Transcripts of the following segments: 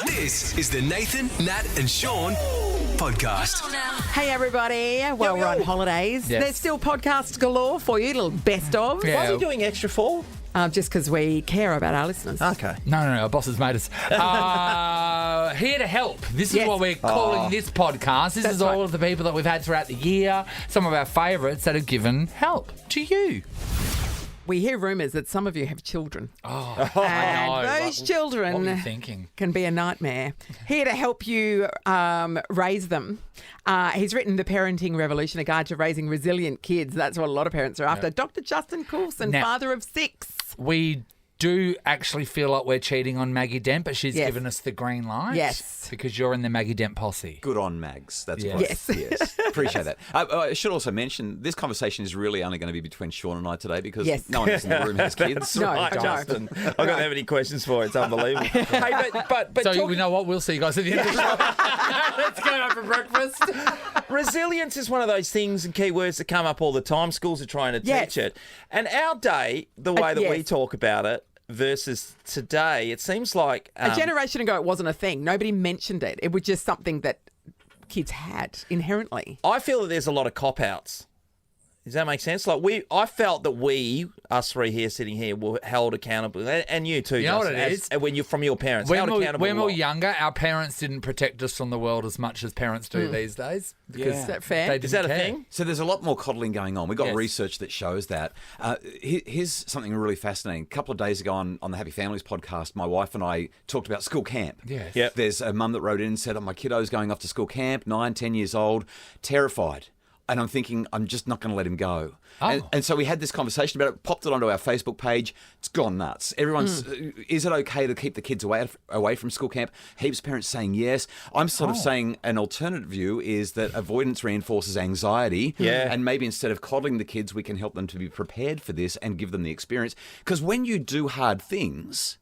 This is the Nathan, Nat and Shaun podcast. Hey everybody, well we're on holidays. Yes. There's still podcasts galore for you, little best of. Yeah. What are we doing extra for? Just because we care about our listeners. Okay. No, our boss has made us. Here to help. This is Yes. what we're calling this podcast. This That's is all right. of the people that we've had throughout the year, some of our favourites that have given help to you. We hear rumours that some of you have children. Oh, And I know. those What children were you thinking? can be a nightmare. Here to help you raise them. He's written The Parenting Revolution, a guide to raising resilient kids. That's what a lot of parents are after. Dr. Justin Coulson, Now- father of 6. We do actually feel like we're cheating on Maggie Dent, but she's Yes. given us the green light. Yes. Because you're in the Maggie Dent posse. Good on Mags. That's Yes. great. Yes. Yes. Appreciate that. I should also mention this conversation is really only going to be between Sean and I today because Yes. no one else in the room has kids. No, Right, no. Justin. I don't have any questions for it. It's unbelievable. Hey, but So talk- we know what? We'll see you guys at the end of the show. Let's go out for breakfast. resilience is one of those things and keywords that come up all the time. Schools are trying to Yes. teach it. And our day, the way that we yes. talk about it versus today, it seems like... A generation ago, it wasn't a thing. Nobody mentioned it. It was just something that kids had inherently. I feel that there's a lot of cop-outs. Does that make sense? Like I felt that us three here, sitting here, were held accountable, and you too. You know what Justin, it is? and when you're from your parents, When held accountable. we were what? younger, our parents didn't protect us from the world as much as parents do these days. Because Is that fair? they Is didn't that a care. thing? So there's a lot more coddling going on. We've got Yes. research that shows that. Here's something really fascinating. A couple of days ago on the Happy Families podcast, my wife and I talked about school camp. Yes. Yep. There's a mum that wrote in and said, my kiddo's going off to school camp, 9, 10 years old, terrified. And I'm thinking, I'm just not going to let him go. Oh. And so we had this conversation about it, popped it onto our Facebook page. It's gone nuts. Everyone's, is it okay to keep the kids away from school camp? Heaps of parents saying yes. I'm sort of saying an alternate view is that avoidance reinforces anxiety. Yeah. And maybe instead of coddling the kids, we can help them to be prepared for this and give them the experience. Because when you do hard things,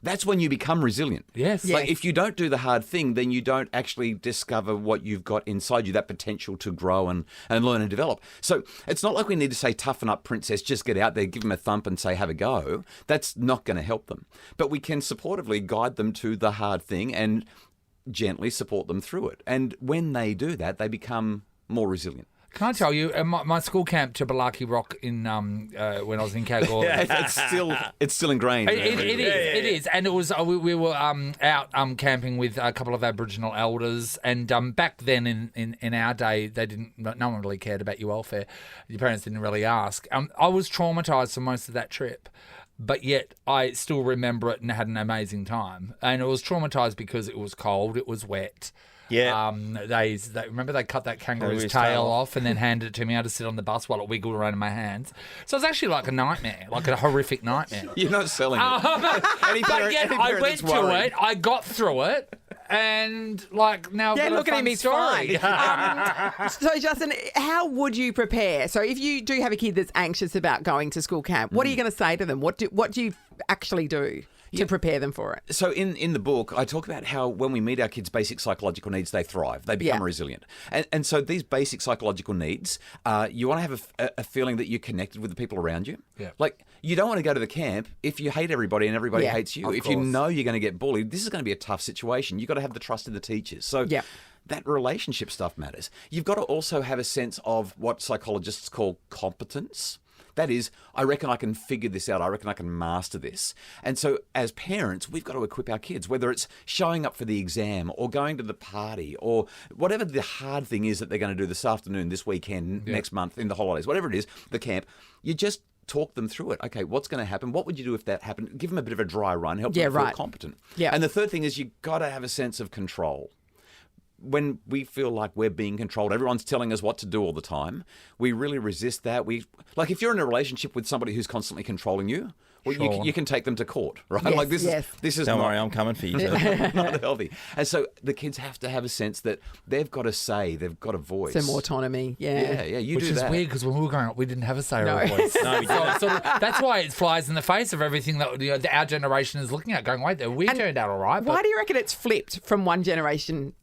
that's when you become resilient. Yes. Like if you don't do the hard thing, then you don't actually discover what you've got inside you, that potential to grow and learn and develop. So it's not like we need to say, toughen up, princess, just get out there, give them a thump and say, have a go. That's not going to help them. But we can supportively guide them to the hard thing and gently support them through it. And when they do that, they become more resilient. Can I tell you, my school camp to Balaki Rock in when I was in Kalgoorlie. It's still ingrained. It is, and it was. We were out camping with a couple of Aboriginal elders, and back then in our day, no one really cared about your welfare. Your parents didn't really ask. I was traumatised for most of that trip. But yet I still remember it and had an amazing time. And it was traumatised because it was cold, it was wet. Yeah. They remember they cut that kangaroo's Kangaroo's tail tail off and then handed it to me. I had to sit on the bus while it wiggled around in my hands. So it was actually like a nightmare, like a horrific nightmare. You're not selling it. But yet I went to it, I got through it, and like now I've Yeah, got a look at fun him, he's story. fine. So, Justin, how would you prepare? So, if you do have a kid that's anxious about going to school camp, what are you going to say to them? What do you actually do to prepare them for it? So in the book, I talk about how when we meet our kids' basic psychological needs, they thrive. They become resilient. And so these basic psychological needs, you want to have a feeling that you're connected with the people around you. Yeah. Like, you don't want to go to the camp if you hate everybody and everybody hates you. of If you course. know you're going to get bullied, this is going to be a tough situation. You've got to have the trust of the teachers. So that relationship stuff matters. You've got to also have a sense of what psychologists call competence. That is, I reckon I can figure this out. I reckon I can master this. And so as parents, we've got to equip our kids, whether it's showing up for the exam or going to the party or whatever the hard thing is that they're going to do this afternoon, this weekend, next month, in the holidays, whatever it is, the camp, you just talk them through it. Okay, what's going to happen? What would you do if that happened? Give them a bit of a dry run, help them feel competent. Yeah. And the third thing is you've got to have a sense of control. When we feel like we're being controlled, everyone's telling us what to do all the time, we really resist that. Like if you're in a relationship with somebody who's constantly controlling you, well, you can take them to court, right? Yes, like this is Don't not, worry, I'm coming for you. not healthy. And so the kids have to have a sense that they've got a say, they've got a voice. Some autonomy, Yeah, you Which do is that. weird because when we were growing up, we didn't have a say or No. a voice. No, we didn't. So that's why it flies in the face of everything that our generation is looking at, going, wait, we turned out all right. Why But do you reckon it's flipped from one generation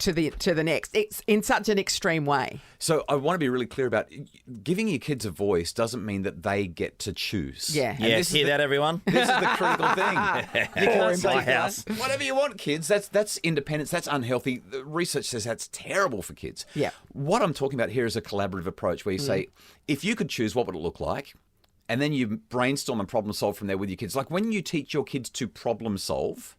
to the next. It's in such an extreme way. So I want to be really clear about giving your kids a voice doesn't mean that they get to choose. Yeah. And Yes, hear that, everyone? This is the critical thing. You can't say my house. whatever you want, kids. That's independence. That's unhealthy. The research says that's terrible for kids. Yeah. What I'm talking about here is a collaborative approach where you say, if you could choose, what would it look like? And then you brainstorm and problem solve from there with your kids. Like when you teach your kids to problem solve,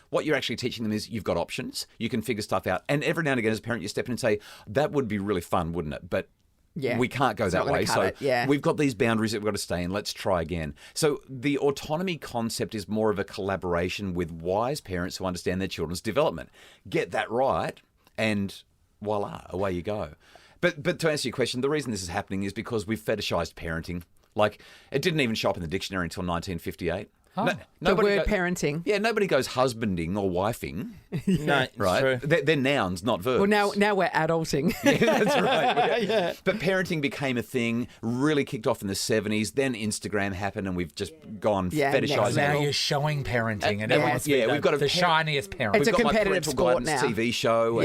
what you're actually teaching them is you've got options. You can figure stuff out. And every now and again, as a parent, you step in and say, that would be really fun, wouldn't it? But we can't go that way. So we've got these boundaries that we've got to stay in. Let's try again. So the autonomy concept is more of a collaboration with wise parents who understand their children's development. Get that right, and voila, away you go. But to answer your question, the reason this is happening is because we've fetishized parenting. Like, it didn't even show up in the dictionary until 1958. Oh. The word parenting. Yeah, nobody goes husbanding or wifing. No, it's Right? true. They're nouns, not verbs. Well, now we're adulting. Yeah, that's right. But parenting became a thing, really kicked off in the 70s. Then Instagram happened, and we've just gone fetishizing Now it. you're showing parenting, and Yeah. everyone's Yeah, we've got the a shiniest parent. It's We've a got my competitive parental sport guidance now. TV show,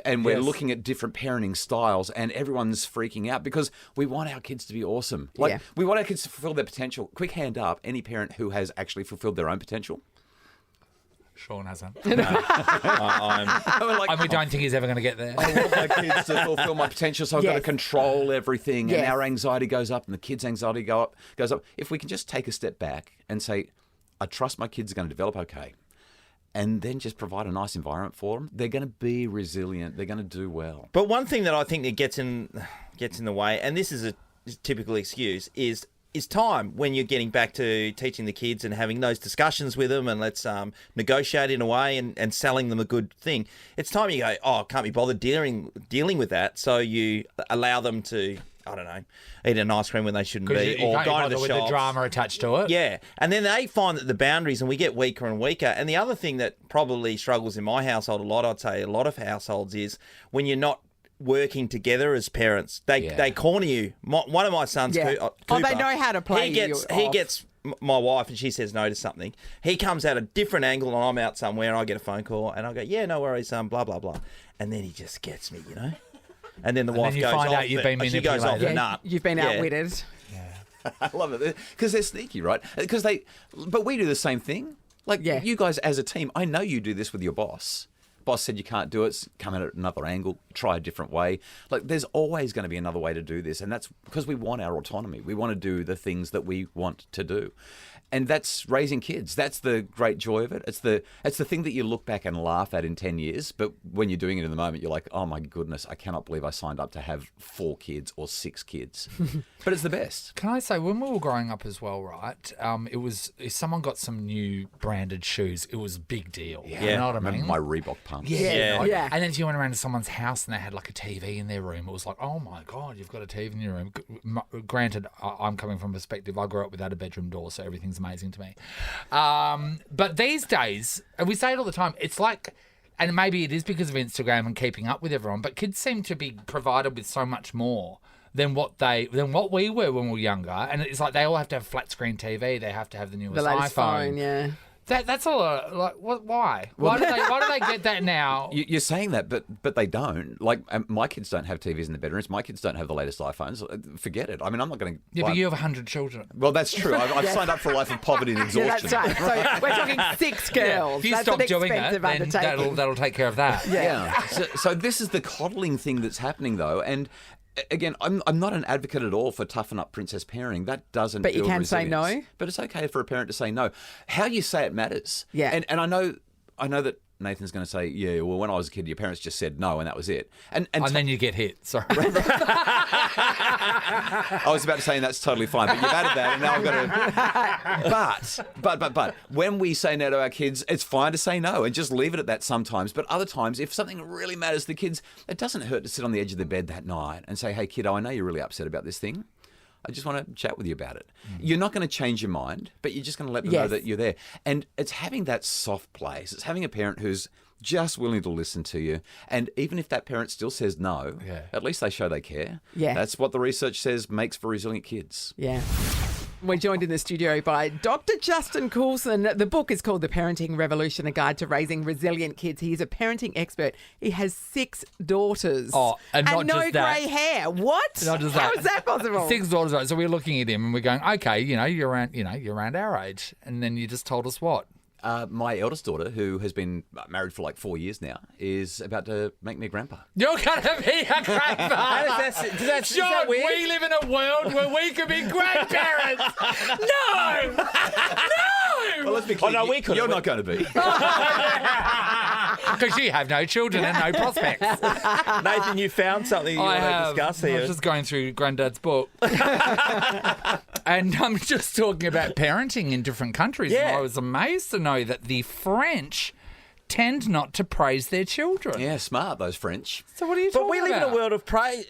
and we're Yes. looking at different parenting styles, and everyone's freaking out because we want our kids to be awesome. Like we want our kids to fulfill their potential. Quick hand up, any parent who has actually fulfilled their own potential. Sean hasn't. I'm And we don't think he's ever going to get there. I want my kids to fulfill my potential, so I've got to control everything, and Yes. our anxiety goes up, and the kids' anxiety goes up. If we can just take a step back and say, I trust my kids are going to develop okay, and then just provide a nice environment for them, they're going to be resilient. They're going to do well. But one thing that I think that gets in the way, and this is a typical excuse, is time when you're getting back to teaching the kids and having those discussions with them, and let's negotiate in a way and selling them a good thing. It's time you go, I can't be bothered dealing with that, so you allow them to, I don't know, eat an ice cream when they shouldn't be, You or can't go to bother the with shops. the drama attached to it. Yeah, and then they find that the boundaries, and we get weaker and weaker. And the other thing that probably struggles in my household a lot, I'd say a lot of households, is when you're not working together as parents. They corner you. One of my sons, Cooper, they know how to play He gets my wife, and she says no to something. He comes at a different angle, and I'm out somewhere, and I get a phone call, and I go, yeah, no worries, blah, blah, blah. And then he just gets me, And then the wife you goes find off. out you've been she goes off the manipulated. nut. You've been outwitted. I love it because they're sneaky, right? But we do the same thing. Like you guys as a team, I know you do this with your boss. Boss said you can't do it, come at it another angle, try a different way. Like there's always going to be another way to do this, and that's because we want our autonomy. We want to do the things that we want to do. And that's raising kids. That's the great joy of it. It's the thing that you look back and laugh at in 10 years, but when you're doing it in the moment, you're like, oh my goodness, I cannot believe I signed up to have 4 kids or 6 kids. But it's the best. Can I say, when we were growing up as well, right, it was, if someone got some new branded shoes, it was a big deal. Yeah. You know what I Remember mean? my Reebok pumps. Yeah. Yeah. And then if you went around to someone's house and they had like a TV in their room, it was like, oh my God, you've got a TV in your room. Granted, I'm coming from a perspective, I grew up without a bedroom door, so everything's amazing to me. But these days, and we say it all the time, it's like, and maybe it is because of Instagram and keeping up with everyone, but kids seem to be provided with so much more than what we were when we were younger. And it's like they all have to have flat screen TV, they have to have the newest The latest iPhone. phone, yeah. That's a lot. Like, why? Why do they get that now? You're saying that, but they don't. Like my kids don't have TVs in their bedrooms. My kids don't have the latest iPhones. Forget it. I mean, I'm not going to. Yeah, but you have 100 children. Well, that's true. I've signed up for a life of poverty and Yeah, exhaustion. that's right. So we're talking 6 girls. If you That's stop an doing that, expensive then undertaking. that'll take care of that. Yeah. So this is the coddling thing that's happening, though, and. Again, I'm not an advocate at all for toughen up princess parenting. That doesn't. But you build can say resilience. no? But it's okay for a parent to say no. How you say it matters. Yeah. And I know that Nathan's going to say, yeah, well, when I was a kid, your parents just said no, and that was it. And then you get hit. Sorry. I was about to say, and that's totally fine, but you've added that, and now I've got to. But when we say no to our kids, it's fine to say no and just leave it at that sometimes. But other times, if something really matters to the kids, it doesn't hurt to sit on the edge of the bed that night and say, hey, kiddo, I know you're really upset about this thing. I just want to chat with you about it. You're not going to change your mind, but you're just going to let them know that you're there. And it's having that soft place. It's having a parent who's just willing to listen to you. And even if that parent still says no, at least they show they care. Yeah. That's what the research says makes for resilient kids. Yeah. We're joined in the studio by Dr. Justin Coulson. The book is called The Parenting Revolution, A Guide to Raising Resilient Kids. He is a parenting expert. He has 6 daughters. Oh, and not no just that. grey hair. What? Not just How that. is that possible? 6 daughters, right? So we're looking at him and we're going, okay, you're around our age. And then you just told us what? My eldest daughter, who has been married for like 4 years now, is about to make me a grandpa. You're going to be a grandpa. Is Sean, that weird? we live in a world where we could be grandparents. No! No! Well, let's be clear. no, we couldn't. You're not going to be. Because you have no children and no prospects. Nathan, you found something you want to discuss I here. was just going through Granddad's book. And I'm just talking about parenting in different countries. Yeah. And I was amazed to know that the French tend not to praise their children. Yeah, smart, those French. So what are you talking But we live about? in a world of praise.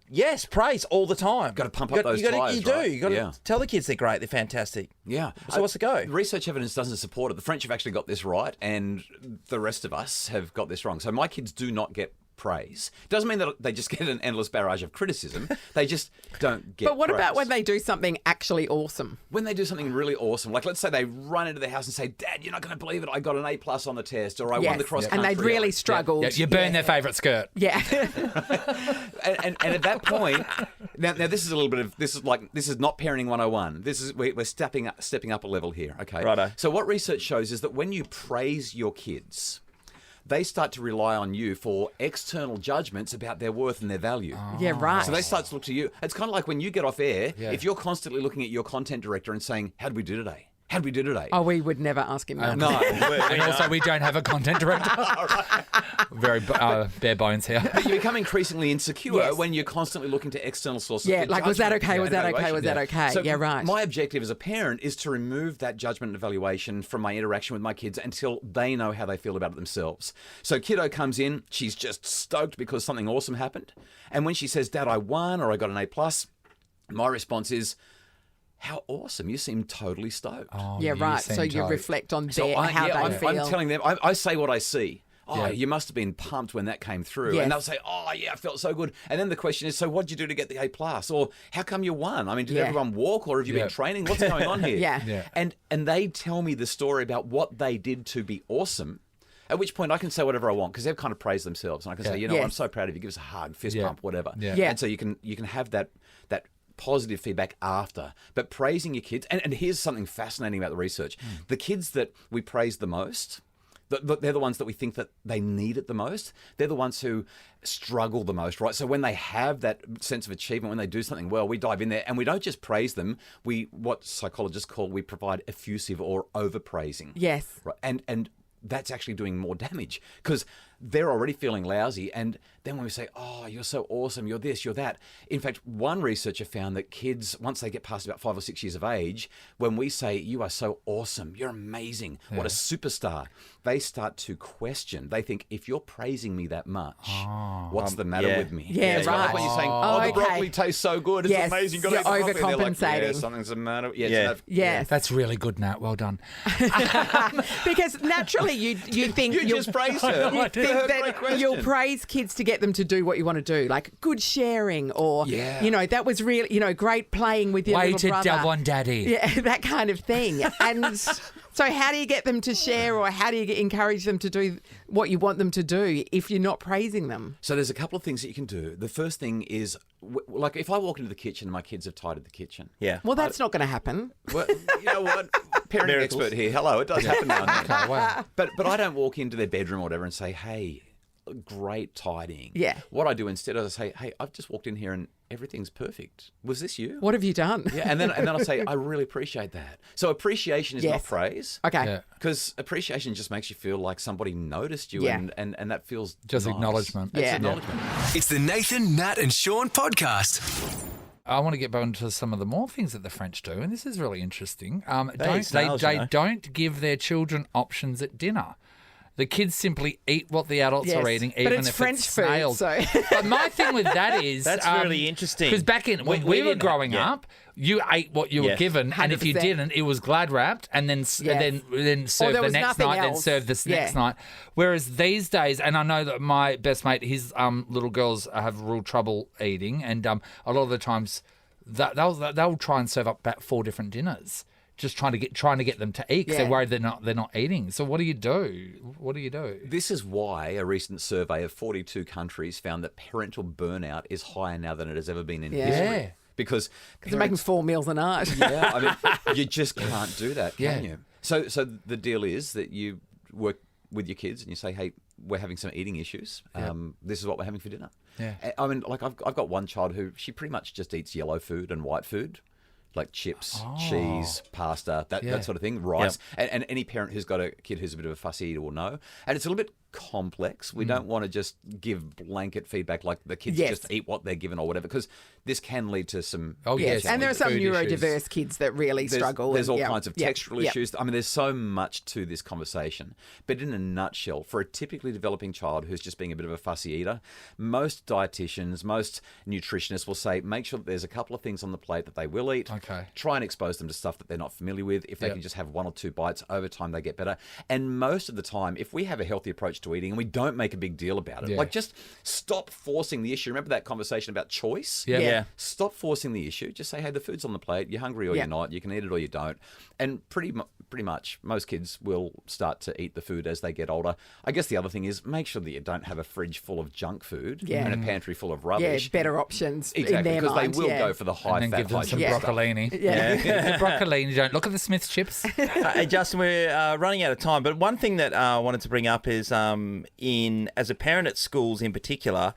Yes, praise all the time. Gotta pump up those tyres, You do. right? You got to Yeah. tell the kids they're great, they're fantastic. Yeah. So what's the go? Research evidence doesn't support it. The French have actually got this right, and the rest of us have got this wrong. So my kids do not get praise. Doesn't mean that they just get an endless barrage of criticism. They just don't get But what about praise. when they do something actually awesome? When they do something really awesome, like let's say they run into their house and say, "Dad, you're not going to believe it. I got an A+ on the test, or I won the cross and country." they really struggled. Yeah, you burn their favourite skirt. Yeah. And at that point, now this is a little bit of this is not parenting 101. We're stepping up a level here. Okay. Righto. So what research shows is that when you praise your kids, they start to rely on you for external judgments about their worth and their value. Yeah, right. So they start to look to you. It's kind of like when you get off air, Yeah. if you're constantly looking at your content director and saying, "How did we do today? How did we do today?" Oh, we would never ask him that. No. And also, we don't have a content director. Very bare bones here. But you become increasingly insecure Yes. when you're constantly looking to external sources. Yeah, for like, was that judgment okay? and Was that okay? evaluation. Was that okay? So Yeah, right. My objective as a parent is to remove that judgment and evaluation from my interaction with my kids until they know how they feel about it themselves. So kiddo comes in, she's just stoked because something awesome happened. And when she says, "Dad, I won," or "I got an A+," my response is, "How awesome. You seem totally stoked." Oh, Yeah, you right. seem So you tight. reflect on So how they feel. I'm telling them, I say what I see. Oh, Yeah. you must have been pumped when that came through. Yes. And they'll say, "Oh, yeah, I felt so good." And then the question is, so what'd you do to get the A+? Or how come you won? I mean, did Yeah. everyone walk, or have you Yeah. been training? What's going on here? Yeah. Yeah. And they tell me the story about what they did to be awesome. At which point I can say whatever I want because they've kind of praised themselves. And I can say, Yes. I'm so proud of you. Give us a hug, fist Yeah. pump, whatever. Yeah. Yeah. And so you can have that positive feedback after. But praising your kids, and here's something fascinating about the research. The kids that we praise the most, they're the ones that we think that they need it the most. They're the ones who struggle the most, right? So when they have that sense of achievement, when they do something well, we dive in there and we don't just praise them. What psychologists call, we provide effusive or overpraising. Yes. Right. And that's actually doing more damage because they're already feeling lousy. And then when we say, "Oh, you're so awesome, you're this, you're that." In fact, one researcher found that kids, once they get past about 5 or 6 years of age, when we say, "You are so awesome, you're amazing, what a superstar," they start to question. They think, if you're praising me that much, what's the matter yeah. with me? Yeah, it's kind of right. like when you're saying, Oh, the okay. broccoli tastes so good, it's Yes, amazing, you've got you're to have the broccoli. And they're like, overcompensating. "Yeah, something's the matter." Yeah. Yeah. Yes. That's really good, Nat. Well done. Because naturally you think You you'll- just praise her. You think Great that question. you'll praise kids to get them to do what you want to do, like good sharing, or Yeah. that was really great playing with your Way little to brother. dub on Daddy. Yeah, that kind of thing. And so how do you get them to share, or how do you encourage them to do what you want them to do if you're not praising them? So there's a couple of things that you can do. The first thing is, like if I walk into the kitchen and my kids have tidied the kitchen. Yeah. Well, that's not going to happen. Well, you know what? Parenting Miracles. expert here. Hello, it does happen now and then. Okay, wow. But I don't walk into their bedroom or whatever and say, "Hey, great tidying." Yeah. What I do instead is I say, "Hey, I've just walked in here and everything's perfect. Was this you?" What have you done? Yeah, and then I say, "I really appreciate that." So appreciation is not Yes. praise. Okay. Yeah. Because appreciation just makes you feel like somebody noticed you, Yeah. and that feels Just nice. acknowledgement. It's Yeah. acknowledgement. It's the Nathan, Nat, and Sean podcast. I want to get back into some of the more things that the French do, and this is really interesting. eat snails, you know. Don't give their children options at dinner. The kids simply eat what the adults Yes. are eating, But even it's if French it's food, snails. so- But my thing with that is That's really interesting. Because back in when We we were didn't- growing yeah. up, you ate what you were Yes. given, and if you 100%. didn't, it was glad wrapped, and then Yes. then served there the was next nothing night, then else. served the next Yeah. night. Whereas these days, and I know that my best mate, his little girls have real trouble eating, and a lot of the times they'll try and serve up about 4 different dinners, just trying to get them to eat because they're worried they're not eating. So what do you do? This is why a recent survey of 42 countries found that parental burnout is higher now than it has ever been in history. Yeah. Because they're making 4 meals a night. Yeah, I mean, you just can't do that, can you? So the deal is that you work with your kids and you say, hey, we're having some eating issues. This is what we're having for dinner. Yeah. I mean, like I've got one child who she pretty much just eats yellow food and white food, like chips, cheese, pasta, that sort of thing, rice. And any parent who's got a kid who's a bit of a fussy eater will know. And it's a little bit complex. We don't want to just give blanket feedback like the kids just eat what they're given or whatever, because this can lead to some... Oh, yes. And there are some food neurodiverse issues. kids that really struggle. There's all kinds of textural issues. I mean, there's so much to this conversation. But in a nutshell, for a typically developing child who's just being a bit of a fussy eater, most dietitians, most nutritionists will say, make sure that there's a couple of things on the plate that they will eat. Okay. Try and expose them to stuff that they're not familiar with. If they can just have 1 or 2 bites, over time they get better. And most of the time, if we have a healthy approach to eating and we don't make a big deal about it, like just stop forcing the issue. Remember that conversation about choice? Yeah. Stop forcing the issue. Just say, hey, the food's on the plate. You're hungry or you're not. You can eat it or you don't. And pretty much most kids will start to eat the food as they get older. I guess the other thing is make sure that you don't have a fridge full of junk food and a pantry full of rubbish. Yeah, better options Exactly, in their because mind. they will go for the high And then fat, give them high some sugar stuff. broccolini. Yeah. The broccolini. Don't look at the Smith's chips. Hey, Justin, we're running out of time, but one thing that I wanted to bring up is as a parent at schools in particular,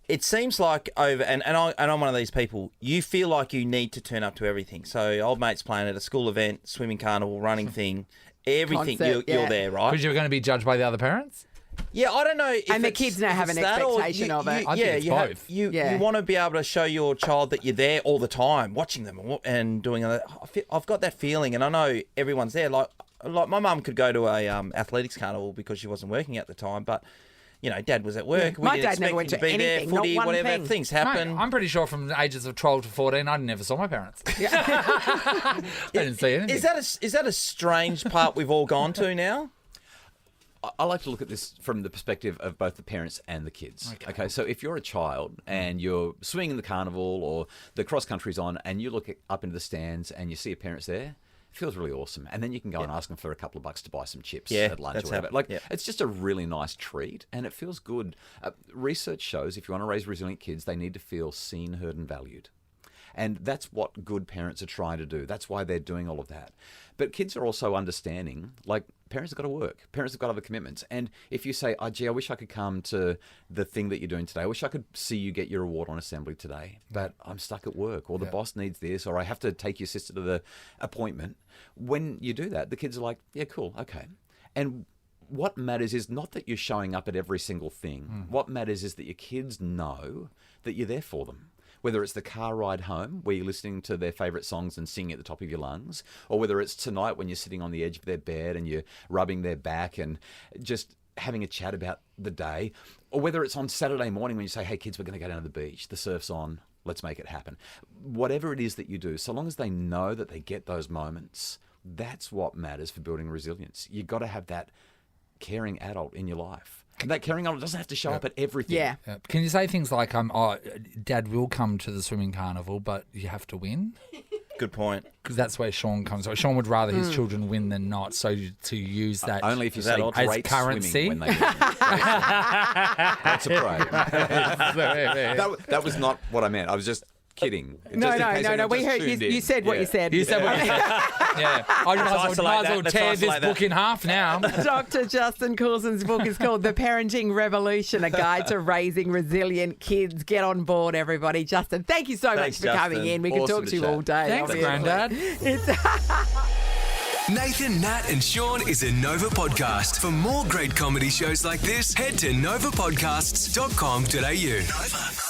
it seems like and I'm one of these people, you feel like you need to turn up to everything. So old mate's playing at a school event, swimming carnival, running thing, everything, Concert, you're there, right? Because you're going to be judged by the other parents? Yeah, I don't know. If And the it's- kids now if have it's an that or expectation of it. I think it's both. You Yeah. want to be able to show your child that you're there all the time, watching them and doing that. I've got that feeling, and I know everyone's there. Like my mum could go to a athletics carnival because she wasn't working at the time, but you know, Dad was at work. We My didn't dad never expect went him to be there, anything, not footy, one whatever. thing. Things Mate, happen. I'm pretty sure from the ages of 12 to 14, I never saw my parents. I didn't see anything. Is that a strange part we've all gone to now? I like to look at this from the perspective of both the parents and the kids. Okay, so if you're a child and you're swinging the carnival or the cross country's on and you look up into the stands and you see your parents there, it feels really awesome. And then you can go and ask them for a couple of bucks to buy some chips at lunch or whatever. It's just a really nice treat and it feels good. Research shows if you want to raise resilient kids, they need to feel seen, heard and valued. And that's what good parents are trying to do. That's why they're doing all of that. But kids are also understanding, like, parents have got to work. Parents have got other commitments. And if you say, oh, gee, I wish I could come to the thing that you're doing today. I wish I could see you get your award on assembly today. But I'm stuck at work, or the boss needs this, or I have to take your sister to the appointment. When you do that, the kids are like, yeah, cool, okay. And what matters is not that you're showing up at every single thing. What matters is that your kids know that you're there for them. Whether it's the car ride home where you're listening to their favourite songs and singing at the top of your lungs, or whether it's tonight when you're sitting on the edge of their bed and you're rubbing their back and just having a chat about the day, or whether it's on Saturday morning when you say, hey kids, we're going to go down to the beach, the surf's on, let's make it happen. Whatever it is that you do, so long as they know that they get those moments, that's what matters for building resilience. You've got to have that caring adult in your life. And that caring adult doesn't have to show up at everything. Yeah. Can you say things like, Dad will come to the swimming carnival, but you have to win? Good point. Because that's where Shaun comes from. Sean would rather his children win than not, so to use that Only if you Is say that as great currency? swimming when they win. That's a praise. That was not what I meant. I was just kidding. No. Just in case anyone We just heard tuned you in. said what you said. You said what you said. Yeah. I might as well Let's tear this isolate that. book in half now. Dr. Justin Coulson's book is called The Parenting Revolution, a guide to raising resilient kids. Get on board, everybody. Justin, thank you so Thanks, much for coming Justin. in. We could Awesome talk to to you chat. all day. Thanks, obviously. Granddad. Nathan, Nat, and Shaun is a Nova podcast. For more great comedy shows like this, head to novapodcasts.com.au. Nova.